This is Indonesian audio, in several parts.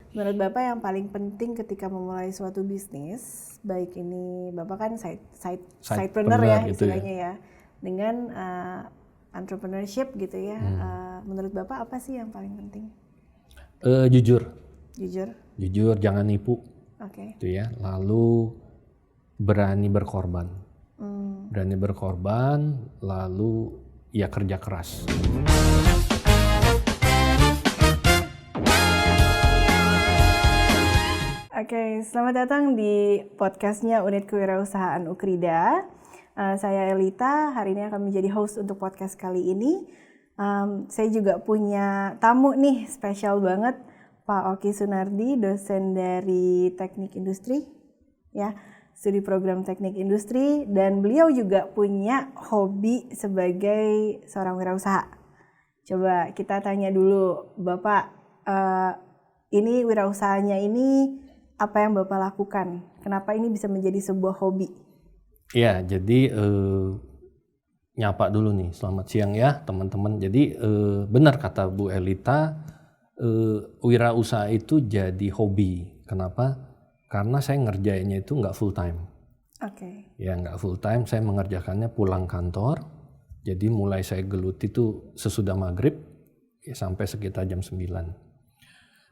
Menurut Bapak yang paling penting ketika memulai suatu bisnis, baik ini Bapak kan sidepreneur ya gitu istilahnya ya, dengan entrepreneurship gitu ya. Menurut Bapak apa sih yang paling penting? Jujur, Jujur, jangan nipu, oke. gitu ya. Lalu berani berkorban, lalu ya kerja keras. Oke, selamat datang di podcastnya Unit Kewirausahaan Ukrida. Saya Elita, hari ini akan menjadi host untuk podcast kali ini. Saya juga punya tamu nih, spesial banget, Pak Oki Sunardi, dosen dari Teknik Industri, ya, studi program Teknik Industri, dan beliau juga punya hobi sebagai seorang wirausaha. Coba kita tanya dulu, Bapak, ini wirausahanya ini apa yang Bapak lakukan? Kenapa ini bisa menjadi sebuah hobi? Ya, jadi nyapa dulu nih, selamat siang ya teman-teman. Jadi benar kata Bu Elita, wirausaha itu jadi hobi. Kenapa? Karena saya ngerjainnya itu nggak full time. Oke. Ya nggak full time, saya mengerjakannya pulang kantor. Jadi mulai saya geluti itu sesudah maghrib ya, sampai sekitar jam 9.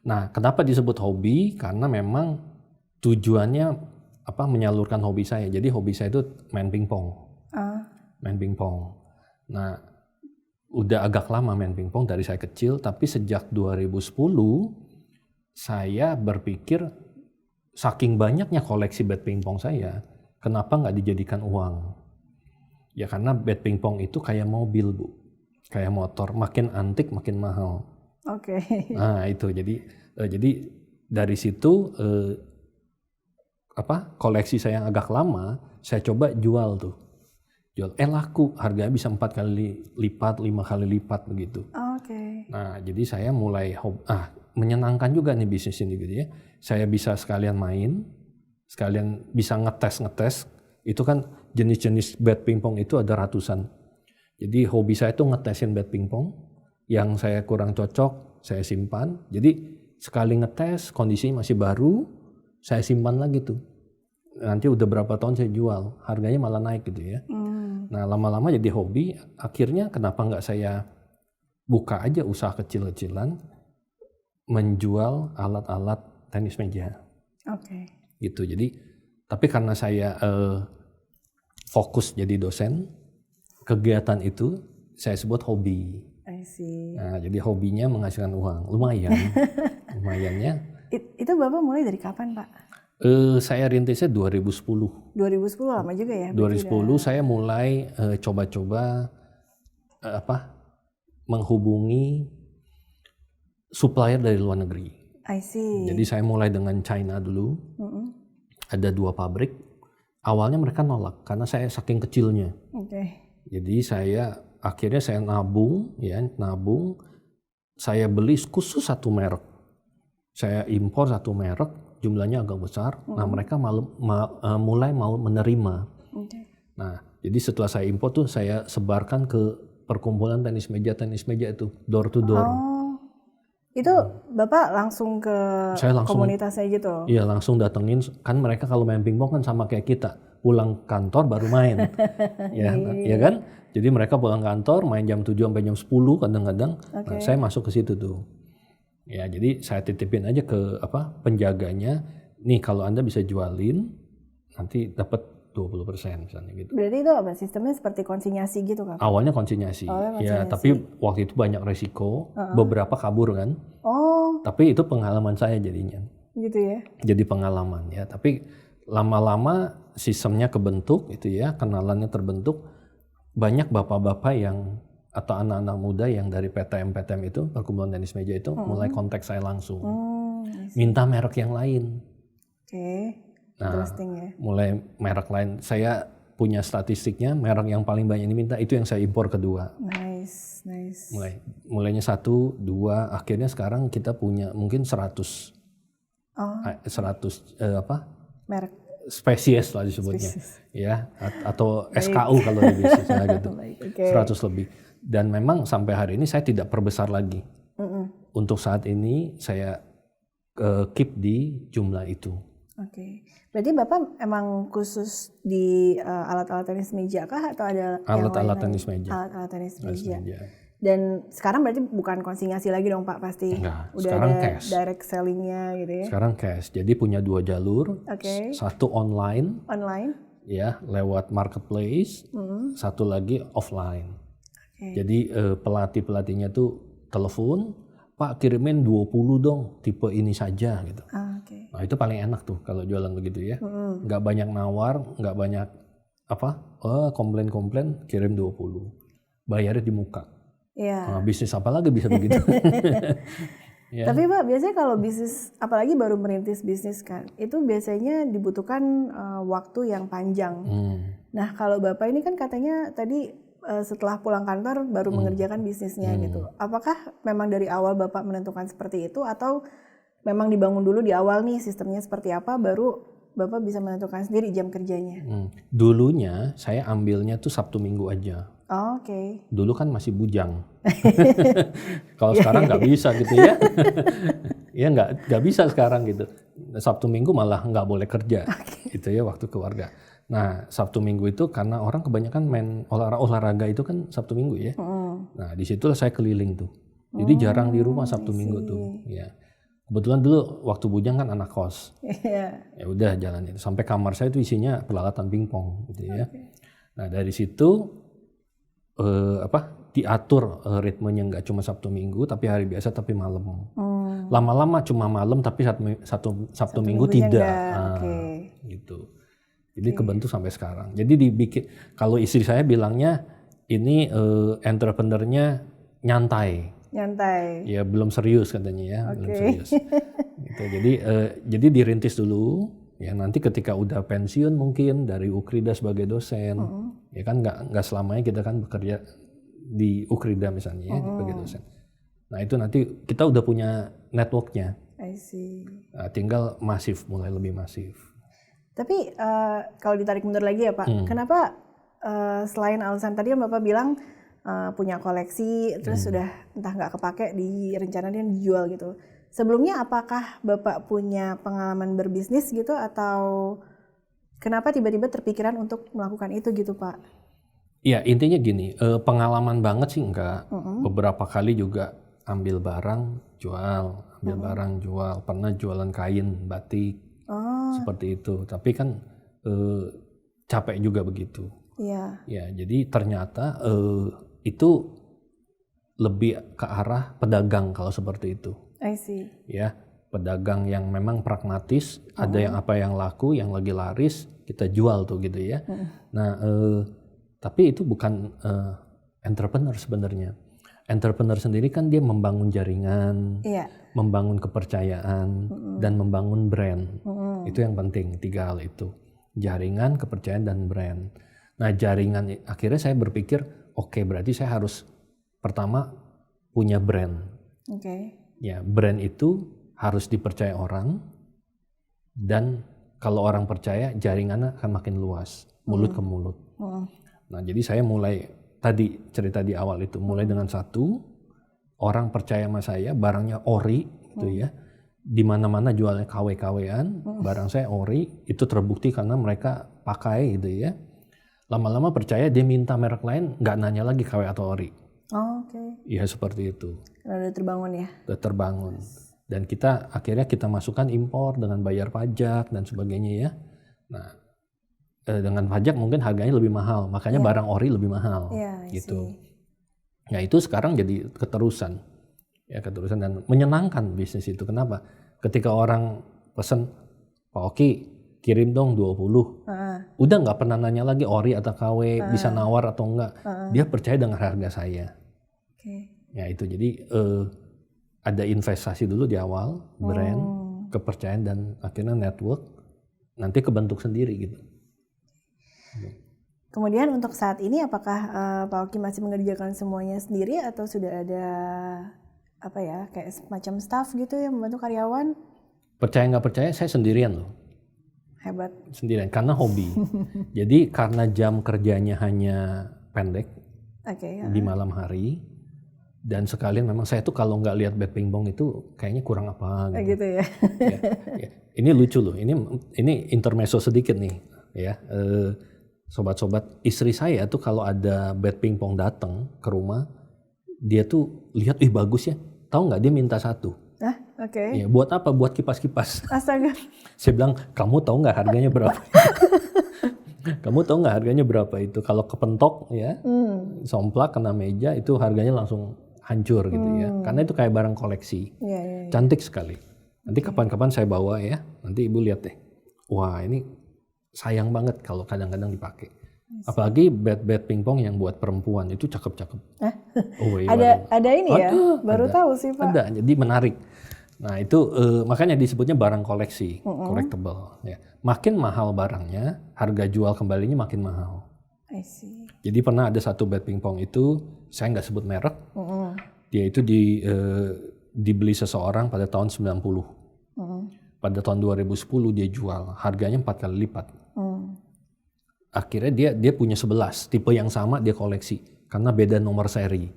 Nah, kenapa disebut hobi? Karena memang tujuannya menyalurkan hobi saya. Jadi hobi saya itu main pingpong. Main pingpong. Nah, udah agak lama main pingpong dari saya kecil, tapi sejak 2010 saya berpikir saking banyaknya koleksi bat pingpong saya, kenapa nggak dijadikan uang? Ya karena bat pingpong itu kayak mobil, Bu. Kayak motor, makin antik makin mahal. Oke. Nah itu jadi dari situ koleksi saya yang agak lama saya coba jual laku, harganya bisa 4 kali lipat, 5 kali lipat begitu. Oke. Nah jadi saya mulai menyenangkan juga nih bisnis ini gitu ya. Saya bisa sekalian main, sekalian bisa ngetes. Itu kan jenis-jenis bat pingpong itu ada ratusan. Jadi hobi saya itu ngetesin bat pingpong. Yang saya kurang cocok, saya simpan. Jadi sekali ngetes, kondisinya masih baru, saya simpan lagi tuh. Nanti udah berapa tahun saya jual, harganya malah naik gitu ya. Nah lama-lama jadi hobi, akhirnya kenapa nggak saya buka aja usaha kecil-kecilan, menjual alat-alat tenis meja. Oke. Gitu, jadi tapi karena saya fokus jadi dosen, kegiatan itu saya sebut hobi. I see. Nah, jadi hobinya menghasilkan uang, lumayannya. Itu Bapak mulai dari kapan, Pak? Saya rintisnya 2010. 2010 lama juga ya? 2010 saya mulai coba-coba menghubungi supplier dari luar negeri. I see. Jadi saya mulai dengan China dulu. Ada 2 pabrik. Awalnya mereka nolak karena saya saking kecilnya. Oke. Jadi akhirnya saya nabung, saya beli khusus satu merek. Saya impor satu merek, jumlahnya agak besar. Nah mereka mulai mau menerima. Nah jadi setelah saya impor tuh saya sebarkan ke perkumpulan tenis meja itu door to door. Itu Bapak langsung ke komunitasnya gitu? Iya langsung datengin, kan mereka kalau main pingpong kan sama kayak kita, pulang kantor baru main. ya kan? Jadi mereka pulang kantor main jam 7 sampai jam 10 kadang-kadang. Nah, saya masuk ke situ tuh. Ya, jadi saya titipin aja ke penjaganya. Nih kalau Anda bisa jualin nanti dapat 20% misalnya gitu. Berarti itu apa? Sistemnya seperti konsinyasi gitu kan? Awalnya konsinyasi. Ya, tapi waktu itu banyak resiko, beberapa kabur kan. Tapi itu pengalaman saya jadinya. Gitu ya. Jadi pengalaman ya, tapi lama-lama sistemnya kebentuk itu ya, kenalannya terbentuk. Banyak bapak-bapak yang atau anak-anak muda yang dari PTM itu, perkumpulan tenis meja itu mulai kontak saya langsung. Minta merek yang lain. Oke. Nah, mulai merek lain. Saya punya statistiknya, merek yang paling banyak diminta itu yang saya impor kedua. Nice. Mulainya 1, 2, akhirnya sekarang kita punya mungkin 100. 100 merek. Spesies lah disebutnya, ya, atau SKU kalau di bisnisnya gitu, 100 lebih. Dan memang sampai hari ini saya tidak perbesar lagi. Untuk saat ini saya keep di jumlah itu. Oke. Berarti Bapak emang khusus di alat-alat tenis meja kah atau ada Alat-alat tenis meja. Alat-alat tenis meja. meja. Dan sekarang berarti bukan konsinyasi lagi dong Pak pasti? Enggak, Udah sekarang ada cash. direct sellingnya gitu ya? Sekarang cash. Jadi punya 2 jalur. Oke. Satu online, Online? ya lewat marketplace. Satu lagi offline. Oke. Jadi pelatihnya tuh telepon, Pak kirimin 20 dong, tipe ini saja gitu. Oke. Nah itu paling enak tuh kalau jualan begitu ya. Nggak banyak nawar, nggak banyak komplain, kirim 20. Bayarnya di muka. Iya. Nah, bisnis apa lagi bisa begitu? Ya. Tapi Pak, biasanya kalau bisnis, apalagi baru merintis bisnis kan, itu biasanya dibutuhkan waktu yang panjang. Nah, kalau Bapak ini kan katanya tadi setelah pulang kantor baru mengerjakan bisnisnya gitu. Apakah memang dari awal Bapak menentukan seperti itu atau memang dibangun dulu di awal nih sistemnya seperti apa baru Bapak bisa menentukan sendiri jam kerjanya? Dulunya saya ambilnya tuh Sabtu Minggu aja. Oh, oke. Dulu kan masih bujang. Kalau sekarang nggak bisa gitu ya. Ya nggak bisa sekarang gitu. Sabtu Minggu malah nggak boleh kerja. Gitu ya waktu keluarga. Nah Sabtu Minggu itu karena orang kebanyakan main olahraga itu kan Sabtu Minggu ya. Nah disitulah saya keliling tuh. Jadi jarang di rumah Sabtu Minggu tuh. Ya. Kebetulan dulu waktu bujang kan anak kos. Ya udah jalan itu. Sampai kamar saya itu isinya peralatan pingpong gitu ya. Nah dari situ diatur ritmenya nggak cuma Sabtu Minggu tapi hari biasa tapi malam. Lama-lama cuma malam tapi Sabtu Minggu tidak. Gitu. Jadi kebentuk sampai sekarang. Jadi dibikin kalau istri saya bilangnya ini entrepreneurnya nyantai. Ya belum serius katanya ya, belum serius. Gitu. Jadi dirintis dulu. Ya nanti ketika udah pensiun mungkin dari Ukrida sebagai dosen, ya kan nggak selamanya kita kan bekerja di Ukrida misalnya ya sebagai dosen. Nah itu nanti kita udah punya networknya. I see. Nah, tinggal mulai lebih masif. Tapi kalau ditarik mundur lagi ya Pak, kenapa selain alasan tadi yang Bapak bilang punya koleksi terus sudah entah nggak kepake rencananya dijual gitu. Sebelumnya apakah Bapak punya pengalaman berbisnis gitu atau kenapa tiba-tiba terpikiran untuk melakukan itu gitu Pak? Ya intinya gini, pengalaman banget sih enggak. Beberapa kali juga ambil barang jual, pernah jualan kain, batik, seperti itu. Tapi kan capek juga begitu. Iya. Ya jadi ternyata itu lebih ke arah pedagang kalau seperti itu. I see. Ya, pedagang yang memang pragmatis, ada yang apa yang laku, yang lagi laris, kita jual tuh gitu ya. Nah, tapi itu bukan entrepreneur sebenarnya. Entrepreneur sendiri kan dia membangun jaringan, membangun kepercayaan, dan membangun brand. Itu yang penting, 3 hal itu. Jaringan, kepercayaan, dan brand. Nah, jaringan, akhirnya saya berpikir, oke, berarti saya harus pertama punya brand. Ya, brand itu harus dipercaya orang dan kalau orang percaya jaringannya akan makin luas, mulut ke mulut. Nah, jadi saya mulai tadi cerita di awal itu mulai dengan satu orang percaya sama saya, barangnya ori gitu ya. Di mana-mana jualnya KW-KW-an, barang saya ori, itu terbukti karena mereka pakai gitu ya. Lama-lama percaya dia minta merek lain, nggak nanya lagi KW atau ori. Iya seperti itu. Karena udah terbangun ya? Udah terbangun. Dan akhirnya kita masukkan impor dengan bayar pajak dan sebagainya ya. Nah, dengan pajak mungkin harganya lebih mahal, makanya barang ori lebih mahal gitu. Ya itu sekarang jadi keterusan. Ya keterusan dan menyenangkan bisnis itu. Kenapa? Ketika orang pesen, Pak Oki kirim dong 20. Udah nggak pernah nanya lagi ori atau KW, bisa nawar atau enggak. Dia percaya dengan harga saya. Ya itu jadi ada investasi dulu di awal, brand, kepercayaan dan akhirnya network, nanti kebentuk sendiri gitu. Kemudian untuk saat ini apakah Pak Oki masih mengerjakan semuanya sendiri atau sudah ada kayak semacam staff gitu yang membantu karyawan? Percaya nggak percaya saya sendirian loh. Hebat. Sendirian karena hobi. Jadi karena jam kerjanya hanya pendek di malam hari Dan sekalian memang saya tuh kalau nggak lihat bat pingpong itu kayaknya kurang apa gitu. Gitu ya. Ya. Ini lucu loh. Ini intermezzo sedikit nih ya. Sobat-sobat, istri saya tuh kalau ada bat pingpong datang ke rumah, dia tuh lihat, ih bagus ya. Tahu nggak, dia minta satu. Oke. Ya, buat apa? Buat kipas-kipas. Astaga. Saya bilang, kamu tahu nggak harganya berapa? Kamu tahu nggak harganya berapa itu? Kalau kepentok ya, somplak kena meja itu harganya langsung hancur gitu ya. Karena itu kayak barang koleksi. Iya. Cantik sekali. Nanti kapan-kapan saya bawa ya. Nanti ibu lihat deh. Wah, ini sayang banget kalau kadang-kadang dipakai. Apalagi bat pingpong yang buat perempuan itu cakep-cakep. Oh, iya, Ada ini ya? Baru tahu sih Pak. Ada, jadi menarik. Nah itu makanya disebutnya barang koleksi, collectible. Ya. Makin mahal barangnya, harga jual kembalinya makin mahal. I see. Jadi pernah ada satu bat pingpong itu, saya nggak sebut merek, dia itu dibeli seseorang pada tahun 90. Pada tahun 2010 dia jual, harganya 4 kali lipat. Akhirnya dia punya 11 tipe yang sama, dia koleksi karena beda nomor seri.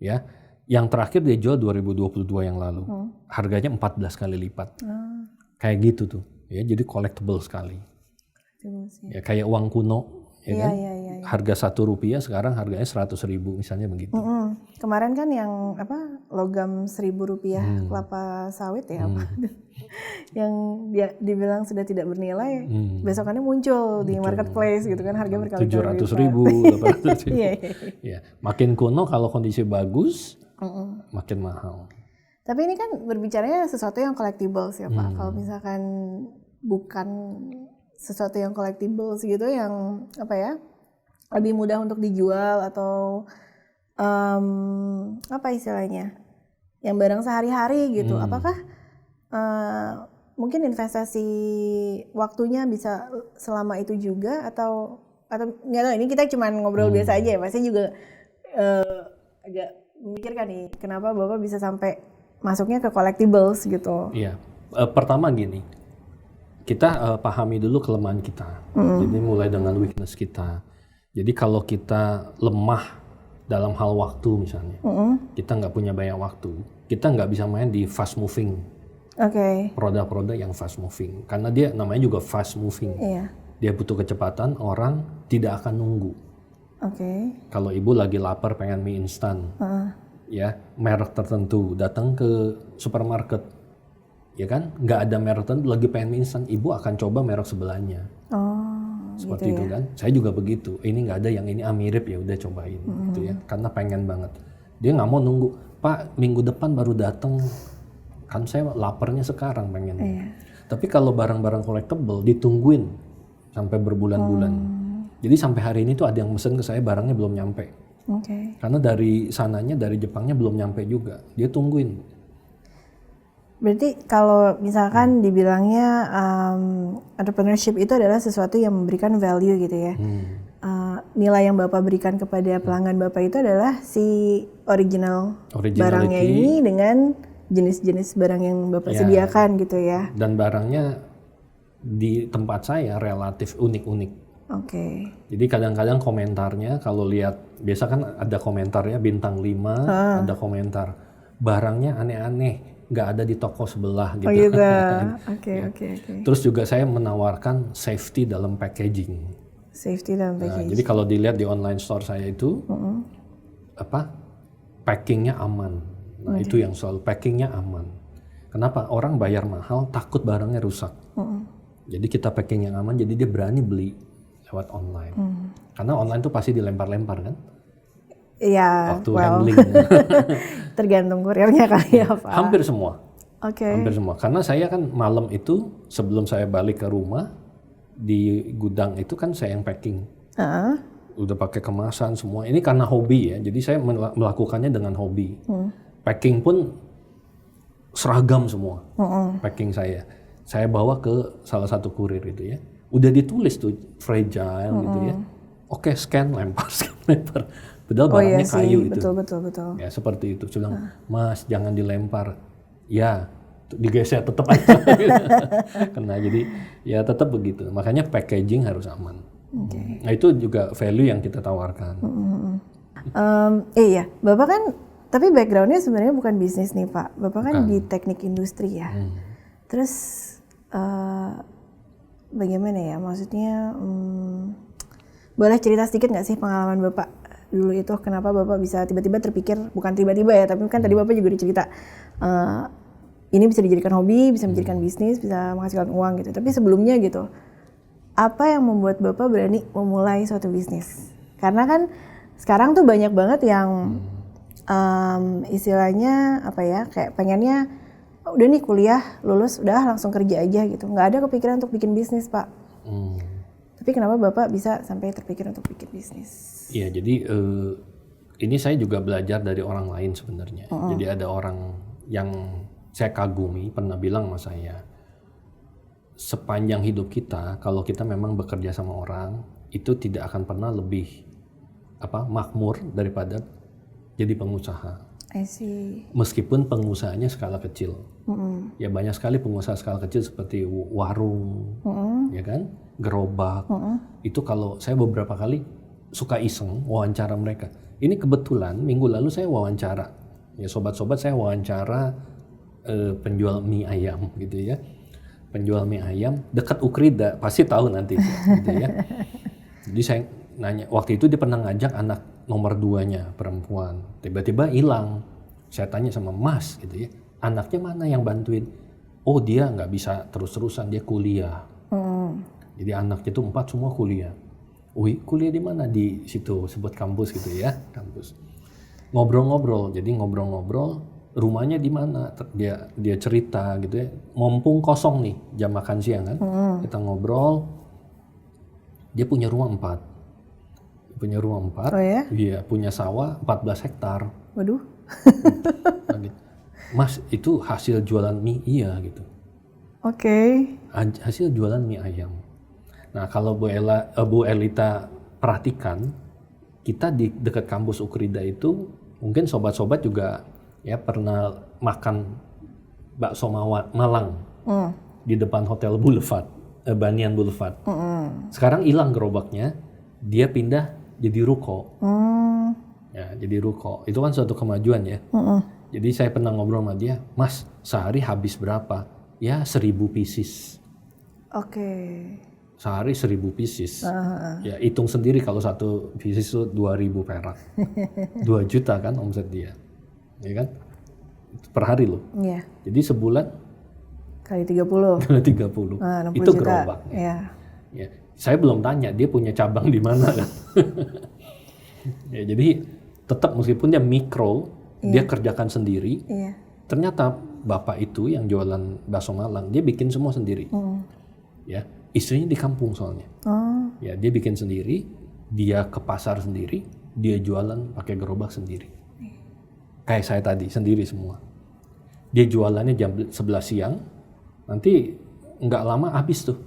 Ya, yang terakhir dia jual 2022 yang lalu, harganya 14 kali lipat. Kayak gitu tuh, ya jadi collectible sekali. Ya kayak uang kuno, ya kan? Iya. Harga Rp1 sekarang harganya 100.000 misalnya begitu. Kemarin kan yang logam Rp1.000 kelapa sawit ya apa? Yang dia dibilang sudah tidak bernilai, besokannya muncul di marketplace gitu kan, harga berkali-kali 700.000, 800.000. Ya, makin kuno kalau kondisi bagus, makin mahal. Tapi ini kan berbicaranya sesuatu yang collectibles ya Pak. Kalau misalkan bukan sesuatu yang collectibles gitu, yang lebih mudah untuk dijual atau apa istilahnya, yang barang sehari-hari gitu, apakah mungkin investasi waktunya bisa selama itu juga atau nggak tahu, ini kita cuma ngobrol biasa aja ya Pak. Saya juga agak memikirkan nih kenapa Bapak bisa sampai masuknya ke collectibles gitu. Iya, pertama gini, kita pahami dulu kelemahan kita. Jadi mulai dengan weakness kita. Jadi kalau kita lemah dalam hal waktu misalnya, kita nggak punya banyak waktu, kita nggak bisa main di fast moving. Produk-produk yang fast moving, karena dia namanya juga fast moving. Dia butuh kecepatan, orang tidak akan nunggu. Kalau ibu lagi lapar pengen mie instan, ya merek tertentu, datang ke supermarket, ya kan, nggak ada merek tertentu, lagi pengen mie instan, ibu akan coba merek sebelahnya. Seperti gitu itu kan, saya juga begitu. Ini nggak ada yang ini mirip, ya udah cobain, gitu ya, karena pengen banget. Dia nggak mau nunggu, Pak minggu depan baru datang. Kan saya laparnya sekarang pengen. Tapi kalau barang-barang collectible ditungguin sampai berbulan-bulan. Jadi sampai hari ini tuh ada yang mesen ke saya, barangnya belum nyampe. Karena dari sananya, dari Jepangnya belum nyampe juga. Dia tungguin. Berarti kalau misalkan dibilangnya entrepreneurship itu adalah sesuatu yang memberikan value gitu ya. Nilai yang Bapak berikan kepada pelanggan Bapak itu adalah si barangnya ini dengan jenis-jenis barang yang Bapak sediakan gitu ya. Dan barangnya di tempat saya relatif unik-unik. Jadi kadang-kadang komentarnya kalau lihat, biasa kan ada komentarnya bintang 5, ada komentar barangnya aneh-aneh, nggak ada di toko sebelah gitu. Terus juga saya menawarkan safety dalam packaging. Jadi kalau dilihat di online store saya itu, packingnya aman. Nah itu yang selalu, packingnya aman. Kenapa? Orang bayar mahal, takut barangnya rusak. Jadi kita packing yang aman, jadi dia berani beli lewat online. Karena online tuh pasti dilempar-lempar kan? Iya, waktu handling. Tergantung kurirnya kali ya Pak. Hampir semua. Hampir semua. Karena saya kan malam itu, sebelum saya balik ke rumah, di gudang itu kan saya yang packing. Udah pakai kemasan semua. Ini karena hobi ya, jadi saya melakukannya dengan hobi. Packing pun seragam semua, packing saya bawa ke salah satu kurir itu ya, udah ditulis tuh fragile gitu ya, scan lempar, padahal barangnya kayu itu, betul. Ya seperti itu, saya bilang, Mas jangan dilempar, ya digeser tetap aja, kena, jadi ya tetap begitu, makanya packaging harus aman. Nah itu juga value yang kita tawarkan. Iya, Bapak kan Tapi backgroundnya sebenarnya bukan bisnis nih Pak. Bapak kan Bukan. di teknik industri ya. Terus bagaimana ya? Maksudnya boleh cerita sedikit nggak sih pengalaman Bapak dulu itu? Kenapa Bapak bisa tiba-tiba terpikir, bukan tiba-tiba ya, tapi kan tadi Bapak juga udah cerita ini bisa dijadikan hobi, bisa menjadikan bisnis, bisa menghasilkan uang gitu. Tapi sebelumnya gitu, apa yang membuat Bapak berani memulai suatu bisnis? Karena kan sekarang tuh banyak banget yang istilahnya apa ya, kayak pengennya udah nih kuliah lulus udah langsung kerja aja gitu, nggak ada kepikiran untuk bikin bisnis Pak. Tapi kenapa Bapak bisa sampai terpikir untuk bikin bisnis? Iya, jadi ini saya juga belajar dari orang lain sebenarnya. Jadi ada orang yang saya kagumi pernah bilang sama saya, sepanjang hidup kita kalau kita memang bekerja sama orang itu tidak akan pernah lebih makmur daripada jadi pengusaha. I see. Meskipun pengusahanya skala kecil. Ya banyak sekali pengusaha skala kecil seperti warung, ya kan, gerobak. Itu kalau saya beberapa kali suka iseng wawancara mereka. Ini kebetulan minggu lalu saya wawancara, ya sobat-sobat saya wawancara penjual mie ayam gitu ya. Penjual mie ayam dekat Ukrida, pasti tahu nanti gitu ya. Jadi saya nanya, waktu itu dia pernah ngajak anak nomor 2-nya perempuan, tiba-tiba hilang. Saya tanya sama Mas gitu ya, anaknya mana yang bantuin? Oh dia nggak bisa terus-terusan, dia kuliah. Jadi anaknya itu 4 semua kuliah. Wih, kuliah di mana? Di situ, sebut kampus gitu ya, kampus. Ngobrol-ngobrol, jadi ngobrol-ngobrol, rumahnya di mana? Dia cerita gitu ya, mumpung kosong nih jam makan siang kan, kita ngobrol. Dia punya rumah 4. Punya rumah 4, Oh ya? Iya, punya sawah 14 hektar. Waduh. Mas, itu hasil jualan mie? Iya gitu. Oke. Hasil jualan mie ayam. Nah, kalau Bu Elita perhatikan, kita di dekat kampus Ukrida itu, mungkin sobat-sobat juga ya pernah makan bakso Malang di depan Hotel Boulevard, Banyan Boulevard. Sekarang hilang gerobaknya, dia pindah jadi ruko. Ya, jadi ruko. Itu kan suatu kemajuan ya. Jadi saya pernah ngobrol sama dia, Mas, sehari habis berapa? Ya 1000 pieces. Oke. Sehari 1000 pieces. Ya hitung sendiri kalau satu pieces itu 2000 perak. 2 juta kan omset dia. Ya kan? Per hari loh. Iya. Jadi sebulan Kali 30. kali 30. 60 Itu juta. gerobaknya. Iya. Ya, saya belum tanya dia punya cabang di mana kan. Ya, jadi tetap meskipun dia mikro, dia kerjakan sendiri. Iya. Ternyata bapak itu yang jualan bakso Malang, dia bikin semua sendiri. Ya, istrinya di kampung soalnya. Ya, dia bikin sendiri, dia ke pasar sendiri, dia jualan pakai gerobak sendiri. Kayak saya tadi, sendiri semua. Dia jualannya jam 11 siang, nanti nggak lama habis tuh.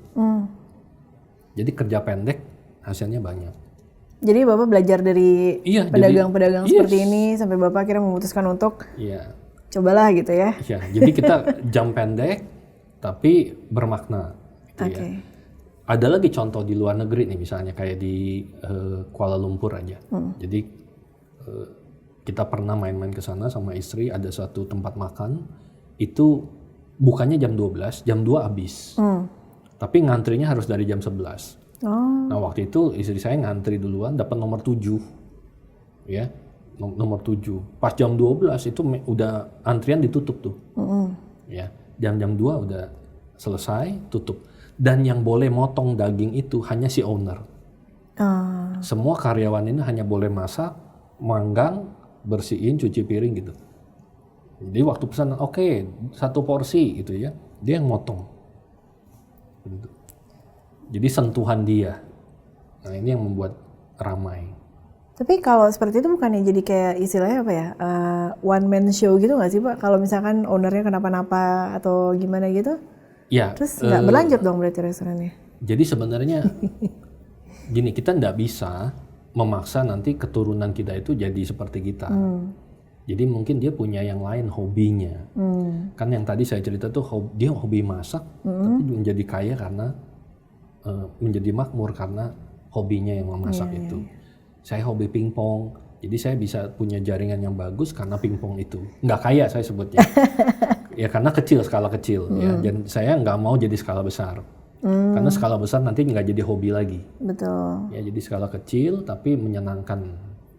Jadi kerja pendek, hasilnya banyak. Jadi Bapak belajar dari pedagang-pedagang seperti ini sampai Bapak akhirnya memutuskan untuk cobalah gitu ya. Iya, jadi kita jam pendek tapi bermakna gitu ya. Ada lagi contoh di luar negeri nih, misalnya kayak di Kuala Lumpur aja. Jadi kita pernah main-main ke sana sama istri, ada suatu tempat makan itu bukannya jam 12, jam 2 habis. Tapi ngantrinya harus dari jam 11. Nah waktu itu istri saya ngantri duluan, dapat nomor 7, ya nomor 7. Pas jam 12 itu udah antrian ditutup tuh, ya jam 2 udah selesai tutup. Dan yang boleh motong daging itu hanya si owner. Semua karyawan ini hanya boleh masak, manggang, bersihin, cuci piring gitu. Jadi waktu pesanan oke, 1 porsi gitu ya, dia yang motong. Gitu. Jadi sentuhan dia. Nah ini yang membuat ramai. Tapi kalau seperti itu bukannya jadi kayak istilahnya apa ya, one man show gitu nggak sih Pak? Kalau misalkan ownernya kenapa-napa atau gimana gitu? Ya. Terus nggak berlanjut dong berarti restorannya? Jadi sebenarnya gini, kita nggak bisa memaksa nanti keturunan kita itu jadi seperti kita. Jadi mungkin dia punya yang lain hobinya. Kan yang tadi saya cerita tuh dia hobi masak, tapi menjadi kaya karena menjadi makmur karena hobinya yang memasak itu. Saya hobi pingpong, Jadi saya bisa punya jaringan yang bagus karena pingpong itu. Nggak kaya saya sebutnya. Ya karena kecil, skala kecil. Ya. Dan saya nggak mau jadi skala besar. Karena skala besar nanti nggak jadi hobi lagi. Betul. Ya jadi skala kecil tapi menyenangkan.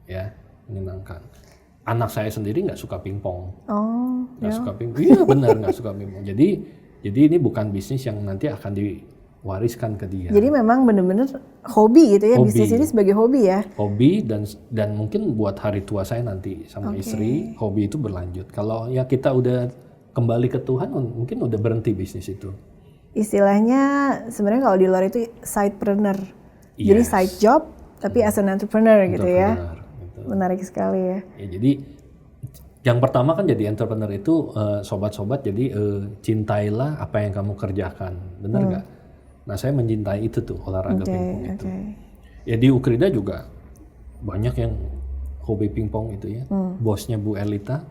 Ya, menyenangkan. Anak saya sendiri nggak suka pingpong. Oh. Nggak suka pingpong. Iya benar nggak suka pingpong. Jadi ini bukan bisnis yang nanti akan diwariskan ke dia. Jadi memang benar-benar hobi gitu ya, Hobi. bisnis ini sebagai hobi ya. Hobi dan mungkin buat hari tua saya nanti sama istri, hobi itu berlanjut. Kalau ya kita udah kembali ke Tuhan, mungkin udah berhenti bisnis itu. Istilahnya sebenarnya kalau di luar itu sidepreneur. Jadi side job tapi as an entrepreneur gitu ya. Gitu. Menarik sekali ya. Ya jadi yang pertama kan jadi entrepreneur itu sobat-sobat jadi cintailah apa yang kamu kerjakan, benar nggak? Nah saya mencintai itu tuh olahraga pingpong itu. Ya di Ukrida juga banyak yang hobi pingpong itu ya. Bosnya Bu Elita.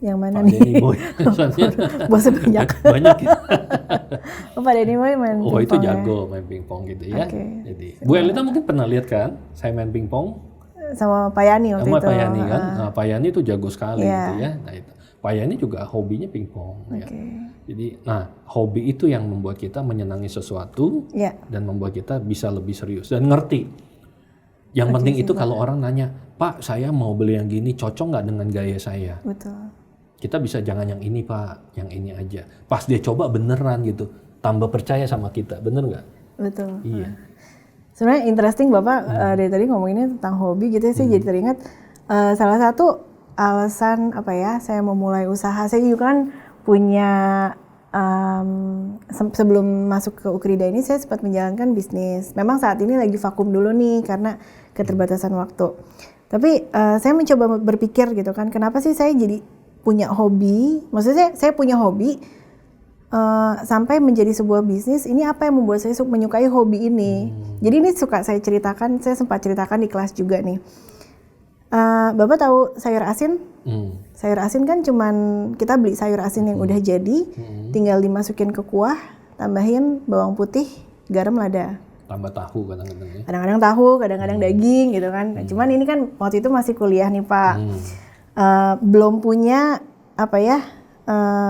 Yang mana Pak nih? Denny Boy. Bosnya banyak. Banyak ya. Oh, Pak Denny Boy main Oh pingpong itu ya? jago main pingpong gitu ya. Jadi Bu Iya. Elita mungkin pernah lihat kan saya main pingpong. Sama Pak Yani waktu Sama itu. Pak Yani kan. Nah, Pak Yani itu jago sekali gitu ya. Nah itu. Pak Yani juga hobinya pingpong. Ya. Jadi, hobi itu yang membuat kita menyenangi sesuatu dan membuat kita bisa lebih serius dan ngerti. Yang penting itu kalau orang nanya, Pak, saya mau beli yang gini, cocok nggak dengan gaya saya? Betul. Kita bisa jangan yang ini Pak, yang ini aja. Pas dia coba beneran gitu, tambah percaya sama kita, bener nggak? Betul. Iya. Sebenarnya interesting Bapak dari tadi ngomonginnya tentang hobi gitu ya, saya jadi teringat salah satu alasan apa ya, saya memulai usaha, saya juga kan punya sebelum masuk ke Ukrida ini saya sempat menjalankan bisnis. Memang saat ini lagi vakum dulu nih karena keterbatasan waktu. Tapi saya mencoba berpikir gitu kan, kenapa sih saya jadi punya hobi? Maksudnya saya punya hobi sampai menjadi sebuah bisnis. Ini apa yang membuat saya menyukai hobi ini? Jadi ini suka saya ceritakan, saya sempat ceritakan di kelas juga nih. Bapak tahu sayur asin? Sayur asin kan cuman kita beli sayur asin yang udah jadi, tinggal dimasukin ke kuah, tambahin bawang putih, garam, lada. Tambah tahu kadang-kadang ya. Kadang-kadang tahu, kadang-kadang daging gitu kan. Nah, cuman ini kan waktu itu masih kuliah nih Pak. Belum punya apa ya?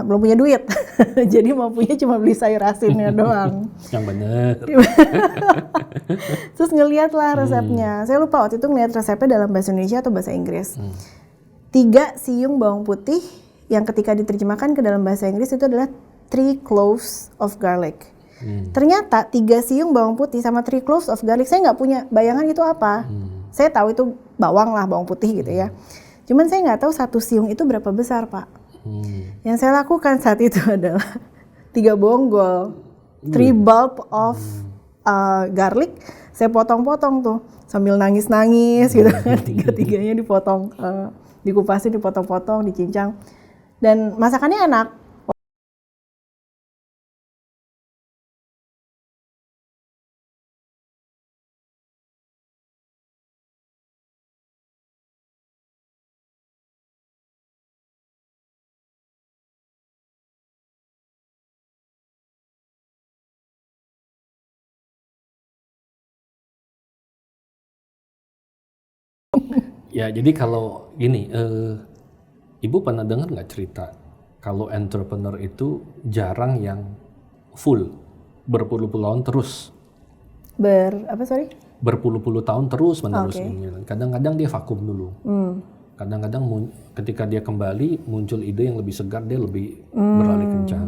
Belum punya duit. Jadi mau punya cuma beli sayur asinnya doang. Yang bener. Terus ngeliat lah resepnya. Saya lupa waktu itu ngeliat resepnya dalam bahasa Indonesia atau bahasa Inggris. 3 siung bawang putih yang ketika diterjemahkan ke dalam bahasa Inggris itu adalah 3 cloves of garlic. Ternyata 3 siung bawang putih sama 3 cloves of garlic, saya nggak punya bayangan itu apa. Saya tahu itu bawang lah, bawang putih gitu ya. Cuman saya nggak tahu 1 siung itu berapa besar Pak. Yang saya lakukan saat itu adalah 3 bonggol, 3 bulb of garlic, saya potong-potong tuh sambil nangis-nangis gitu kan, 3-3-nya dipotong, dikupasin, dipotong-potong, dicincang, dan masakannya enak. Ya jadi kalau gini, Ibu pernah dengar nggak cerita kalau entrepreneur itu jarang yang full berpuluh-puluh tahun terus, berpuluh-puluh tahun terus menerus. Kadang-kadang dia vakum dulu. Kadang-kadang ketika dia kembali muncul ide yang lebih segar, dia lebih berlari kencang.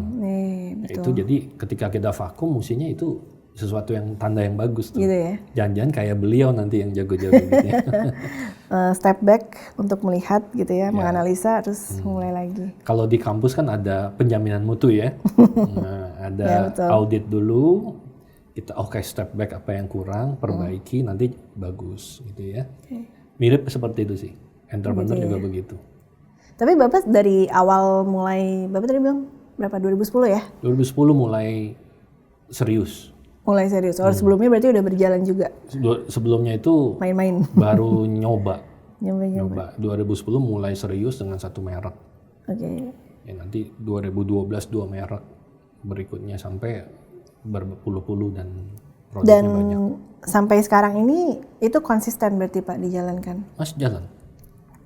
Itu jadi ketika kita vakum, musinya itu sesuatu yang tanda yang bagus tuh. Gitu ya. Jangan-jangan kayak beliau nanti yang jago-jago gitu ya. Step back untuk melihat gitu ya, menganalisa terus mulai lagi. Kalau di kampus kan ada penjaminan mutu ya. Nah, ada audit dulu, kita step back apa yang kurang, perbaiki, nanti bagus gitu ya. Mirip seperti itu sih. Entrepreneur juga begitu. Tapi Bapak dari awal mulai, Bapak tadi bilang berapa, 2010 ya? 2010 mulai serius. Mulai serius. Sebelumnya berarti udah berjalan juga? Sebelumnya itu main-main. Baru nyoba. Nyoba. 2010 mulai serius dengan 1 merek. Ya nanti 2012 2 merek. Berikutnya sampai berpuluh-puluh dan Produknya Dan banyak. sampai sekarang ini itu konsisten berarti Pak dijalankan? Masih jalan.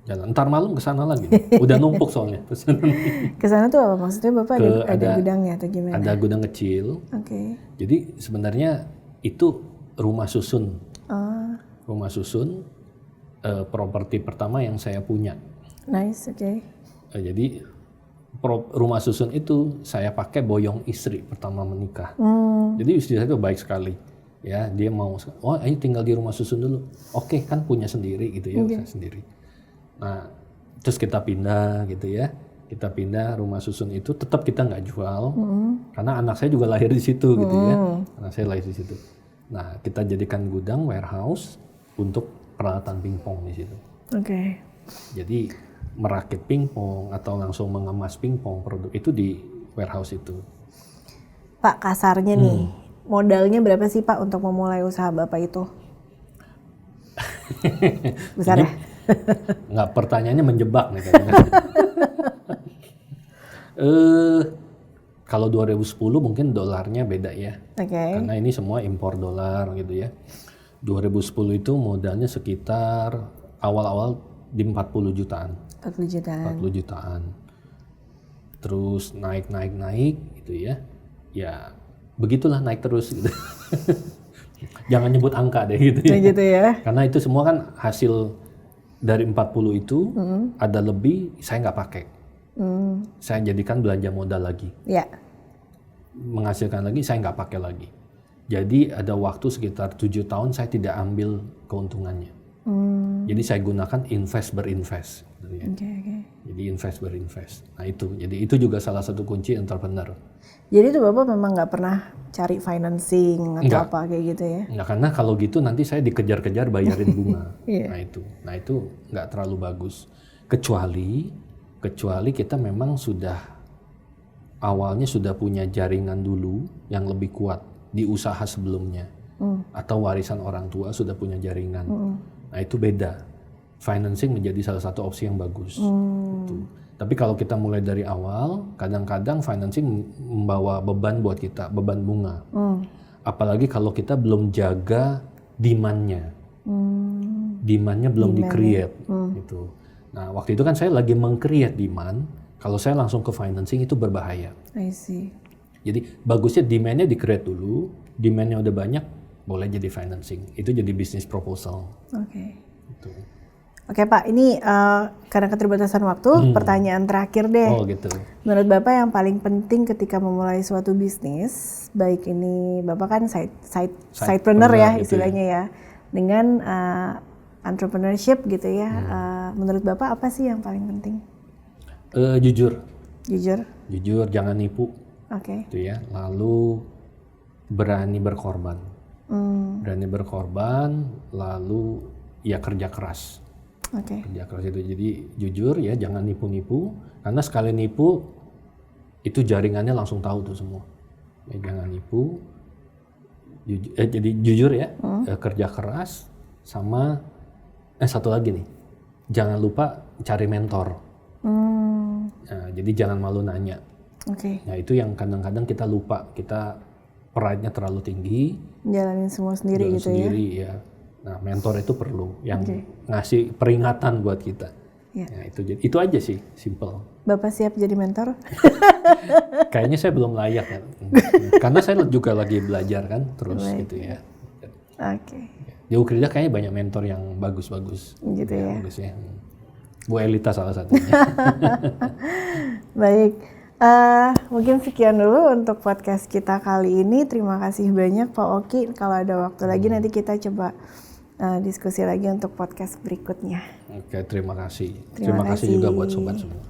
Ntar malam ke sana lagi. Udah numpuk soalnya. Ke sana tuh apa maksudnya Bapak ada gudangnya atau gimana? Ada gudang kecil. Oke. Jadi sebenarnya itu rumah susun. Oh, Rumah susun properti pertama yang saya punya. nice, oke. Jadi rumah susun itu saya pakai boyong istri pertama menikah. Jadi istri saya itu baik sekali. Ya, dia mau, oh ayo tinggal di rumah susun dulu. Oke, kan punya sendiri gitu ya, saya sendiri. Nah, terus kita pindah gitu ya. Kita pindah rumah susun itu, tetap kita nggak jual. Karena anak saya juga lahir di situ gitu ya. Anak saya lahir di situ. Nah, kita jadikan gudang, warehouse untuk peralatan pingpong di situ. Oke. Jadi merakit pingpong atau langsung mengemas pingpong produk itu di warehouse itu. Pak, kasarnya nih, modalnya berapa sih Pak untuk memulai usaha Bapak itu? Besar ya? Nggak, pertanyaannya menjebak nih kayaknya. Kalau 2010 mungkin dolarnya beda ya. Oke. Karena ini semua impor dolar gitu ya. 2010 itu modalnya sekitar awal-awal di 40 jutaan. 40 jutaan. 40 jutaan. Terus naik gitu ya. Ya begitulah naik terus gitu. Jangan nyebut angka deh gitu ya. Gitu ya. Karena itu semua kan hasil dari 40 itu ada lebih saya nggak pakai. Saya jadikan belanja modal lagi. Ya. Menghasilkan lagi saya nggak pakai lagi. Jadi ada waktu sekitar 7 tahun saya tidak ambil keuntungannya. Jadi saya gunakan invest berinvest. Gitu ya. Oke. Jadi invest berinvest. Nah itu, jadi itu juga salah satu kunci entrepreneur. Jadi itu Bapak memang nggak pernah cari financing atau Nggak. apa kayak gitu ya? Nggak, karena kalau gitu nanti saya dikejar-kejar bayarin bunga. Iya. Nah itu nggak terlalu bagus. Kecuali kita memang awalnya sudah punya jaringan dulu yang lebih kuat di usaha sebelumnya, atau warisan orang tua sudah punya jaringan. Nah itu beda. Financing menjadi salah satu opsi yang bagus. Gitu. Tapi kalau kita mulai dari awal, kadang-kadang financing membawa beban buat kita, beban bunga. Apalagi kalau kita belum jaga demand-nya. Demand-nya belum di-create. Gitu. Nah, waktu itu kan saya lagi meng-create demand, kalau saya langsung ke financing itu berbahaya. I see. Jadi bagusnya demand-nya di-create dulu, demand-nya udah banyak, boleh jadi financing. Itu jadi business proposal. Oke. Gitu. Oke Pak, ini karena keterbatasan waktu, pertanyaan terakhir deh. Oh gitu. Menurut Bapak yang paling penting ketika memulai suatu bisnis, baik ini Bapak kan sidepreneur ya gitu istilahnya ya, dengan entrepreneurship gitu ya. Menurut Bapak apa sih yang paling penting? Jujur, Jujur. jangan nipu, Oke. gitu ya. Lalu berani berkorban, lalu ya kerja keras. Oke. Kerja keras itu, jadi jujur ya, jangan nipu-nipu, karena sekali nipu itu jaringannya langsung tahu tuh semua. Ya, jangan nipu, jadi jujur ya, kerja keras, sama satu lagi nih, jangan lupa cari mentor. Nah, jadi jangan malu nanya. Oke. Nah itu yang kadang-kadang kita lupa, kita pride-nya terlalu tinggi, Jalanin semua sendiri jalan gitu sendiri ya. ya. Nah, mentor itu perlu yang ngasih peringatan buat kita. Ya. Nah, itu aja sih, simple. Bapak siap jadi mentor? Kayaknya saya belum layak ya. Karena saya juga lagi belajar kan terus gitu ya. Oke. Di Ukrida kayaknya banyak mentor yang bagus-bagus. Gitu ya. Bagus ya. Bu Elita salah satunya. Baik. Mungkin sekian dulu untuk podcast kita kali ini. Terima kasih banyak Pak Oki. Kalau ada waktu lagi nanti kita coba diskusi lagi untuk podcast berikutnya. Oke, terima kasih. Terima Terima kasih juga kasih. buat sobat semua.